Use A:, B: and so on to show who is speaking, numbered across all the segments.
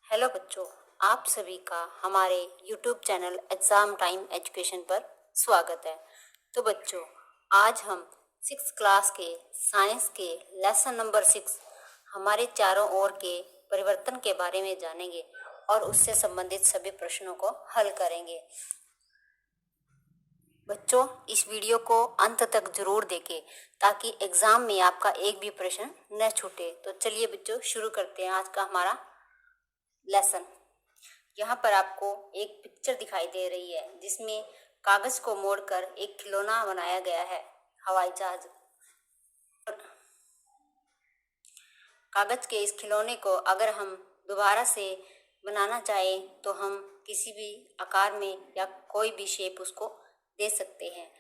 A: Hello बच्चों, आप सभी का हमारे YouTube channel exam time education पर स्वागत है। तो बच्चों, आज हम 6th क्लास के साइंस के लेसन नंबर 6 हमारे चारों ओर के परिवर्तन के बारे में जानेंगे और उससे संबंधित सभी प्रश्नों को हल करेंगे। बच्चों, इस वीडियो को अंत तक जरूर देखें ताकि एग्ज़ाम में आपका एक भी प्रश्न न छूटे। तो चलिए बच्चों, शुरू करते हैं आज का हमारा लेसन। यहाँ पर आपको एक पिक्चर दिखाई दे रही है जिसमें कागज को मोड़कर एक खिलौना बनाया गया है, हवाई जहाज। कागज के इस खिलौने को अगर हम दोबारा से बनाना चाहें तो हम किसी भी आकार में या कोई भी शेप उसको दे सकते हैं।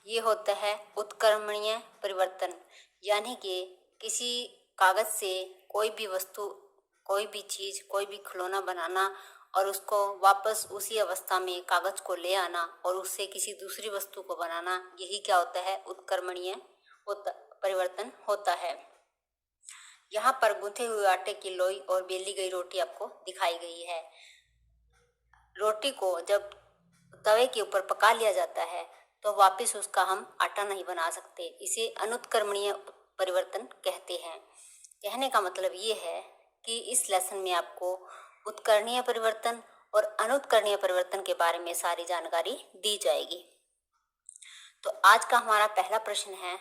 A: ये होता है उत्क्रमणीय परिवर्तन, यानी कि किसी कागज से कोई भी वस्तु, कोई भी चीज, कोई भी खिलौना बनाना और उसको वापस उसी अवस्था में कागज को ले आना और उससे किसी दूसरी वस्तु को बनाना, यही क्या होता है, उत्क्रमणीय परिवर्तन होता है। यहाँ पर गूंथे हुए आटे की लोई और बेली गई रोटी आपको दिखाई गई है। रोटी को जब तवे के ऊपर पका लिया जाता है तो वापस उसका हम आटा नहीं बना सकते, इसे अनुत्क्रमणीय परिवर्तन कहते हैं। कहने का मतलब ये है कि इस लेसन में आपको उत्करणीय परिवर्तन और अनुत्करणीय परिवर्तन के बारे में सारी जानकारी दी जाएगी। तो आज का हमारा पहला प्रश्न है,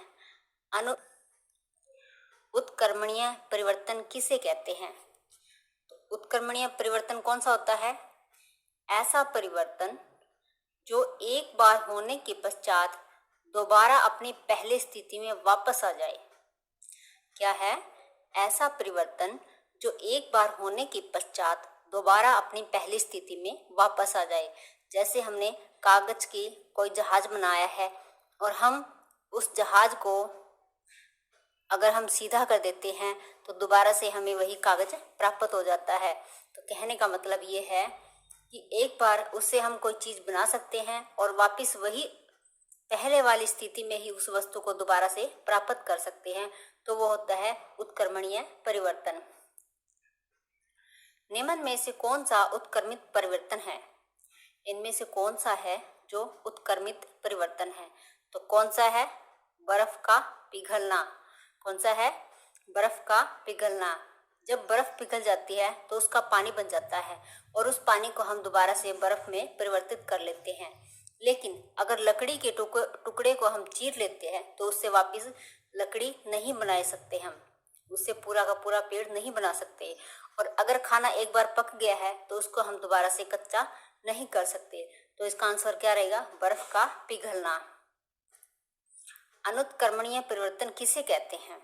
A: उत्क्रमणीय परिवर्तन किसे कहते हैं? तो उत्क्रमणीय परिवर्तन कौन सा होता है? ऐसा परिवर्तन जो एक बार होने के पश्चात दोबारा अपनी पहली स्थिति में वापस आ जाए। क्या है? ऐसा परिवर्तन जो एक बार होने के पश्चात दोबारा अपनी पहली स्थिति में वापस आ जाए। जैसे हमने कागज की कोई जहाज बनाया है और हम उस जहाज को अगर हम सीधा कर देते हैं तो दोबारा से हमें वही कागज प्राप्त हो जाता है। तो कहने का मतलब ये है कि एक बार उससे हम कोई चीज बना सकते हैं और वापस वही पहले वाली स्थिति में ही उस वस्तु को दोबारा से प्राप्त कर सकते हैं। तो वो होता है उत्क्रमणीय परिवर्तन। निम्न में से कौन सा उत्क्रमित परिवर्तन है? इनमें से कौन सा है जो उत्क्रमित परिवर्तन है? तो कौन सा है? बर्फ का पिघलना। कौन सा है? बर्फ का पिघलना। जब बर्फ पिघल जाती है तो उसका पानी बन जाता है और उस पानी को हम दोबारा से बर्फ में परिवर्तित कर लेते हैं। लेकिन अगर लकड़ी के टुकड़े को हम चीर लेते हैं तो उससे वापस लकड़ी नहीं बना सकते, हम उससे पूरा का पूरा पेड़ नहीं बना सकते। और अगर खाना एक बार पक गया है तो उसको हम दोबारा से कच्चा नहीं कर सकते। तो इसका आंसर क्या रहेगा? बर्फ का पिघलना। अनुत्क्रमणीय परिवर्तन किसे कहते हैं?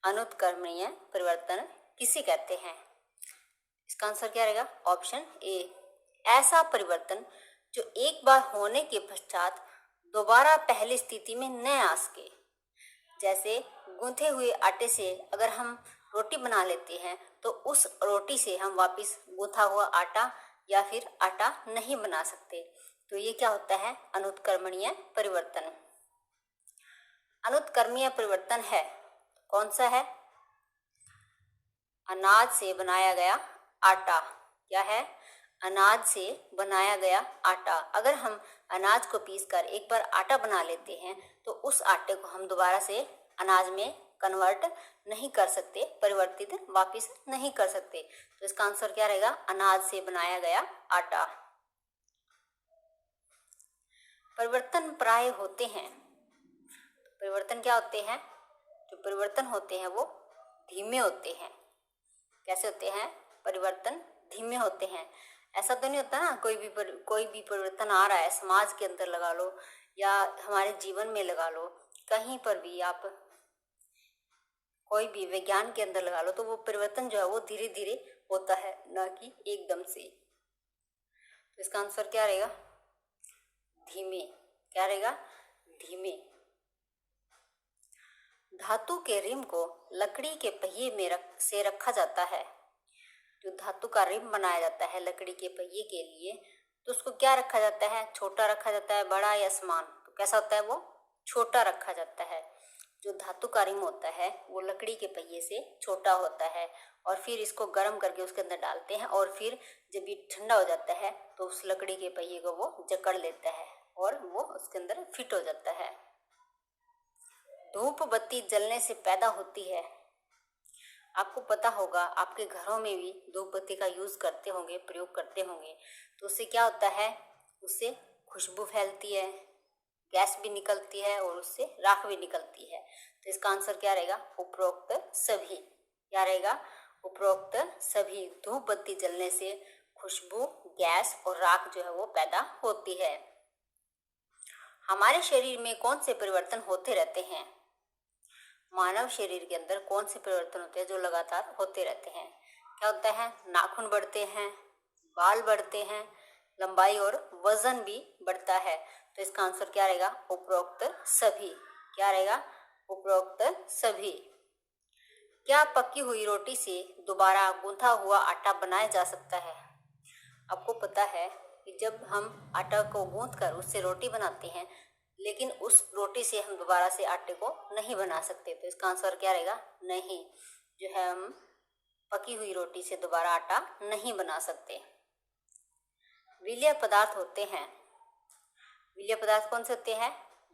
A: अनुत्क्रमणीय परिवर्तन किसे कहते हैं? इसका आंसर क्या रहेगा? ऑप्शन ए, ऐसा परिवर्तन जो एक बार होने के पश्चात दोबारा पहली स्थिति में न आ सके। जैसे गूंथे हुए आटे से अगर हम रोटी बना लेते हैं तो उस रोटी से हम वापस गूंथा हुआ आटा या फिर आटा नहीं बना सकते। तो ये क्या होता है? अनुत्क्रमणीय परिवर्तन। अनुत्क्रमणीय परिवर्तन है कौन सा है? अनाज से बनाया गया आटा। क्या है? अनाज से बनाया गया आटा। अगर हम अनाज को पीसकर एक बार आटा बना लेते हैं तो उस आटे को हम दोबारा से अनाज में कन्वर्ट नहीं कर सकते, परिवर्तित वापस नहीं कर सकते। तो इसका आंसर क्या रहेगा? अनाज से बनाया गया आटा। परिवर्तन प्राय होते हैं। परिवर्तन क्या होते हैं? जो परिवर्तन होते हैं वो धीमे होते हैं। कैसे होते हैं? परिवर्तन धीमे होते हैं। ऐसा तो नहीं होता ना कोई भी परिवर्तन आ रहा है, समाज के अंदर लगा लो या हमारे जीवन में लगा लो, कहीं पर भी आप कोई भी विज्ञान के अंदर लगा लो, तो वो परिवर्तन जो है वो धीरे धीरे होता है, ना कि एकदम से। तो इसका आंसर क्या रहेगा? धीमे। क्या रहेगा? धीमे। धातु के रिम को लकड़ी के पहिए में से रखा जाता है। जो धातु का रिम बनाया जाता है लकड़ी के पहिए के लिए, तो उसको क्या रखा जाता है? छोटा रखा जाता है, बड़ा या समान? तो कैसा होता है वो? छोटा रखा जाता है। जो धातु का रिम होता है वो लकड़ी के पहिए से छोटा होता है और फिर इसको गर्म करके उसके अंदर डालते हैं और फिर जब ये ठंडा हो जाता है तो उस लकड़ी के पहिए को वो जकड़ लेता है और वो उसके अंदर फिट हो जाता है। धूप बत्ती जलने से पैदा होती है। आपको पता होगा, आपके घरों में भी धूप बत्ती का यूज़ करते होंगे, प्रयोग करते होंगे। तो उससे क्या होता है, उससे खुशबू फैलती है, गैस भी निकलती है और उससे राख भी निकलती है। तो इसका आंसर क्या रहेगा, उपरोक्त सभी। क्या रहेगा, उपरोक्त सभी। धूप बत्ती जलने से खुशबू, गैस और राख जो है वो पैदा होती है। हमारे शरीर में कौन से परिवर्तन होते रहते हैं? मानव शरीर के अंदर कौन से परिवर्तन होते हैं जो लगातार होते रहते हैं? क्या होता है, नाखून बढ़ते हैं, बाल बढ़ते हैं, लंबाई और वजन भी बढ़ता है। तो इसका आंसर क्या रहेगा, उपरोक्त सभी। क्या रहेगा, उपरोक्त सभी। क्या पकी हुई रोटी से दोबारा गूंथा हुआ आटा बनाया जा सकता है? आपको पता है कि जब हम आटा को गूंथ कर उससे रोटी बनाते हैं, लेकिन उस रोटी से हम दोबारा से आटे को नहीं बना सकते। तो इसका आंसर क्या रहेगा, नहीं। जो है, हम पकी हुई रोटी से दोबारा आटा नहीं बना सकते। विलेय पदार्थ होते हैं। विलेय पदार्थ कौन से होते हैं?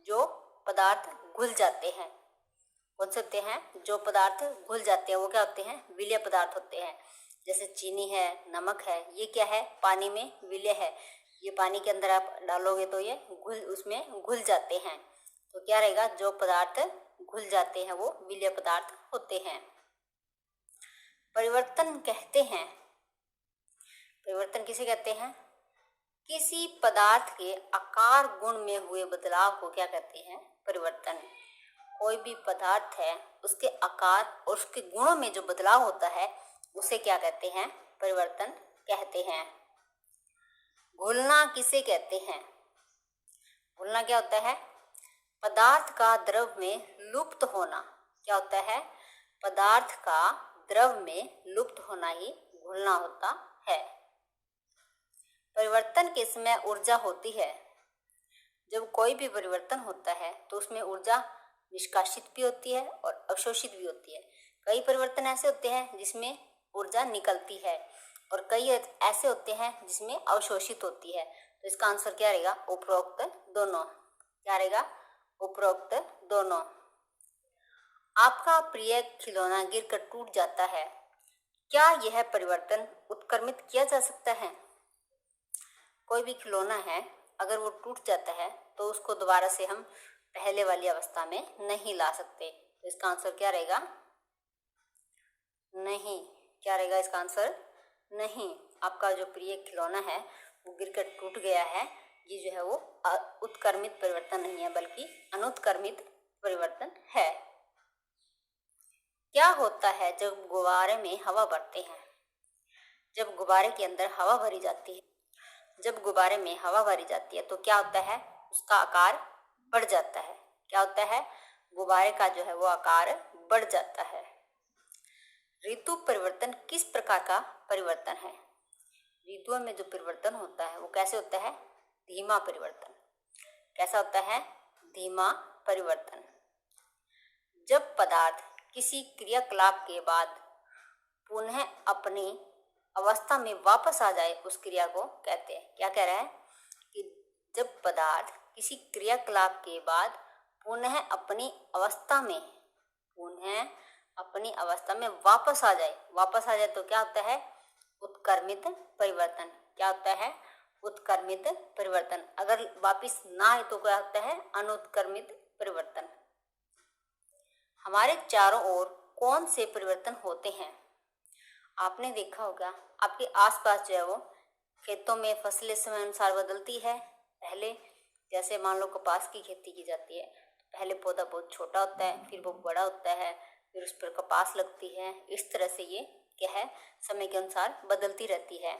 A: जो पदार्थ घुल जाते हैं। कौन से होते हैं? जो पदार्थ घुल जाते हैं वो क्या होते हैं, विलेय पदार्थ होते हैं। जैसे चीनी है, नमक है, ये क्या है, पानी में विलेय है। ये पानी के अंदर आप डालोगे तो ये उसमें घुल जाते हैं। तो क्या रहेगा, जो पदार्थ घुल जाते हैं वो विलेय पदार्थ होते हैं। परिवर्तन कहते हैं। परिवर्तन किसे कहते हैं? किसी पदार्थ के आकार गुण में हुए बदलाव को क्या कहते हैं, परिवर्तन। कोई भी पदार्थ है, उसके आकार और उसके गुणों में जो बदलाव होता है उसे क्या कहते हैं, परिवर्तन कहते हैं। घुलना किसे कहते हैं? घुलना क्या होता है, पदार्थ का द्रव में लुप्त होना। क्या होता है, पदार्थ का द्रव में लुप्त होना ही घुलना होता है। परिवर्तन के समय ऊर्जा होती है। जब कोई भी परिवर्तन होता है तो उसमें ऊर्जा निष्कासित भी होती है और अवशोषित भी होती है। कई परिवर्तन ऐसे होते हैं जिसमें ऊर्जा निकलती है और कई ऐसे होते हैं जिसमें अवशोषित होती है। तो इसका आंसर क्या रहेगा, उपरोक्त दोनों। क्या रहेगा, उपरोक्त दोनों। आपका प्रिय खिलौना गिरकर टूट जाता है, क्या यह परिवर्तन उत्क्रमित किया जा सकता है? कोई भी खिलौना है, अगर वो टूट जाता है तो उसको दोबारा से हम पहले वाली अवस्था में नहीं ला सकते। तो इसका आंसर क्या रहेगा, नहीं। क्या रहेगा इसका आंसर, नहीं। आपका जो प्रिय खिलौना है वो गिरकर टूट गया है, ये जो है वो उत्क्रमित परिवर्तन नहीं है बल्कि अनुत्क्रमित परिवर्तन है। क्या होता है जब गुब्बारे में हवा भरते हैं? जब गुब्बारे के अंदर हवा भरी जाती है, जब गुब्बारे में हवा भरी जाती है तो क्या होता है, उसका आकार बढ़ जाता है। क्या होता है, गुब्बारे का जो है वो आकार बढ़ जाता है। ऋतु परिवर्तन किस प्रकार का परिवर्तन है? ऋतुओं में जो परिवर्तन होता है वो कैसे होता है, धीमा परिवर्तन। कैसा होता है, धीमा परिवर्तन। जब पदार्थ किसी क्रियाकलाप के बाद पुनः अपनी अवस्था में वापस आ जाए उस क्रिया को कहते हैं। क्या कह रहा है कि जब पदार्थ किसी क्रियाकलाप के बाद पुनः अपनी अवस्था में वापस आ जाए तो क्या होता है, उत्क्रमित परिवर्तन। क्या होता है, उत्क्रमित परिवर्तन। अगर वापस ना आए तो क्या होता है, अनुत्क्रमित परिवर्तन। हमारे चारों ओर कौन से परिवर्तन होते हैं? आपने देखा होगा, आपके आसपास जो है वो खेतों में फसलें समय अनुसार बदलती है। पहले जैसे मान लो कपास की खेती की जाती है, पहले पौधा बहुत छोटा होता है, फिर वो बड़ा होता है, फिर उस पर कपास लगती है। इस तरह से ये क्या है, समय के अनुसार बदलती रहती है।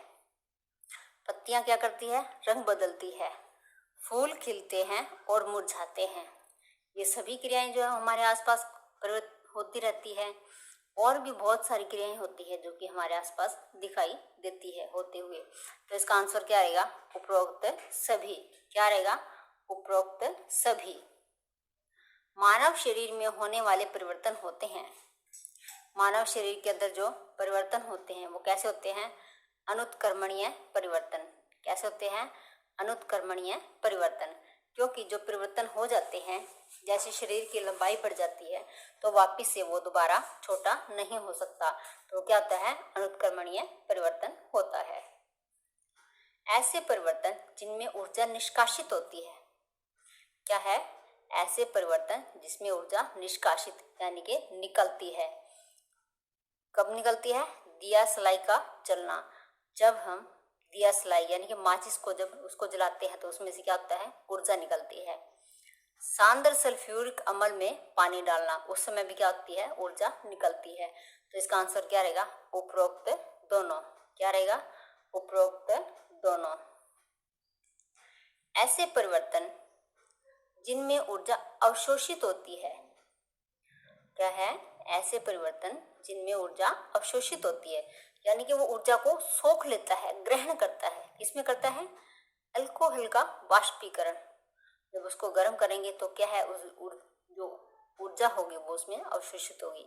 A: पत्तियां क्या करती है, रंग बदलती है। फूल खिलते हैं और मुरझाते हैं। ये सभी क्रियाएं जो है हमारे आसपास होती रहती है। और भी बहुत सारी क्रियाएं होती है जो कि हमारे आसपास दिखाई देती है होते हुए। तो इसका आंसर क्या रहेगा, उपरोक्त सभी। क्या रहेगा, उपरोक्त सभी। मानव शरीर में होने वाले परिवर्तन होते हैं। मानव शरीर के अंदर जो परिवर्तन होते हैं वो कैसे होते हैं? अनुत्क्रमणीय परिवर्तन। कैसे होते हैं? अनुत्क्रमणीय परिवर्तन। क्योंकि जो परिवर्तन हो जाते हैं, जैसे शरीर की लंबाई बढ़ जाती है तो वापिस से वो दोबारा छोटा नहीं हो सकता, तो क्या होता है? अनुत्क्रमणीय परिवर्तन होता है। ऐसे परिवर्तन जिनमें ऊर्जा निष्कासित होती है। क्या है? ऐसे परिवर्तन जिसमें ऊर्जा निष्कासित यानी कि निकलती है। कब निकलती है? दिया सलाई का जलना। जब हम दिया सलाई यानी कि माचिस को जब उसको जलाते हैं तो उसमें से क्या होता है? ऊर्जा निकलती है। सांद्र सल्फ्यूरिक अम्ल में पानी डालना, उस समय भी क्या होती है? ऊर्जा निकलती है। तो इसका आंसर क्या रहेगा? उपरोक्त दोनों। क्या रहेगा? उपरोक्त दोनों। ऐसे परिवर्तन जिनमें ऊर्जा अवशोषित होती है। क्या है? ऐसे परिवर्तन जिनमें ऊर्जा अवशोषित होती है, यानी कि वो ऊर्जा को सोख लेता है, ग्रहण करता है। किसमें करता है? अल्कोहल का वाष्पीकरण। जब उसको गर्म करेंगे तो क्या है? जो ऊर्जा होगी वो उसमें अवशोषित होगी।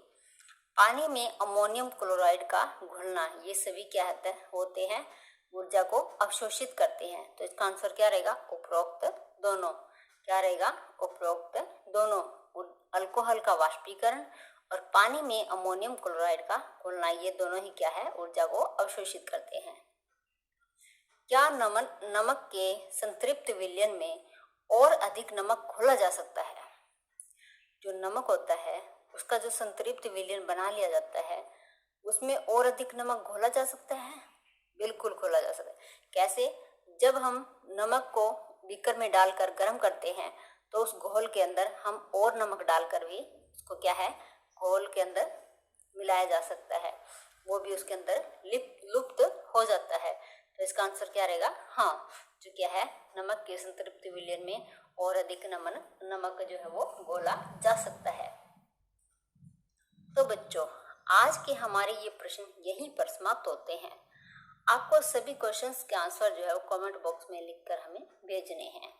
A: पानी में अमोनियम क्लोराइड का घुलना, ये सभी क्या होते हैं? ऊर्जा को अवशोषित करते हैं। तो इसका आंसर क्या रहेगा? उपरोक्त दोनों। क्या रहेगा? उपरोक्त दोनों। अल्कोहल का वाष्पीकरण और पानी में अमोनियम क्लोराइड का घुलना, ये दोनों ही क्या है? ऊर्जा को अवशोषित करते हैं। क्या नमक के संतृप्त विलयन में और अधिक नमक घोला जा सकता है? जो नमक होता है उसका जो संतृप्त विलयन बना लिया जाता है, उसमें और अधिक नमक घोला जा सकता है? बिल्कुल घोला जा सकता है। कैसे? जब हम नमक को बीकर में डालकर गर्म करते हैं तो उस घोल के अंदर हम और नमक डालकर भी उसको क्या है? घोल के अंदर मिलाया जा सकता है, वो भी उसके अंदर लुप्त हो जाता है। तो इसका आंसर क्या रहेगा? हाँ, जो क्या है? नमक के संतृप्त विलयन में और अधिक नमक जो है वो घोला जा सकता है। तो बच्चों, आज के हमारे ये प्रश्न यहीं पर समाप्त होते हैं। आपको सभी क्वेश्चंस के आंसर जो है वो कमेंट बॉक्स में लिखकर हमें भेजने हैं।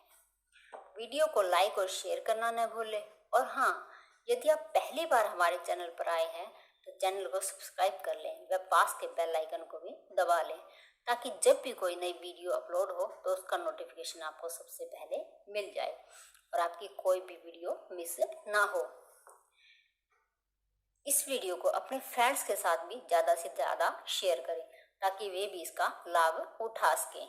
A: वीडियो को लाइक और शेयर करना न भूलें। और हाँ, यदि आप पहली बार हमारे चैनल पर आए हैं तो चैनल को सब्सक्राइब कर लें व पास के बेल आइकन को भी दबा लें, ताकि जब भी कोई नई वीडियो अपलोड हो तो उसका नोटिफिकेशन आपको सबसे पहले मिल जाए और आपकी कोई भी वीडियो मिस ना हो। इस वीडियो को अपने फ्रेंड्स के साथ भी ज़्यादा से ज़्यादा शेयर करें ताकि वे भी इसका लाभ उठा सकें।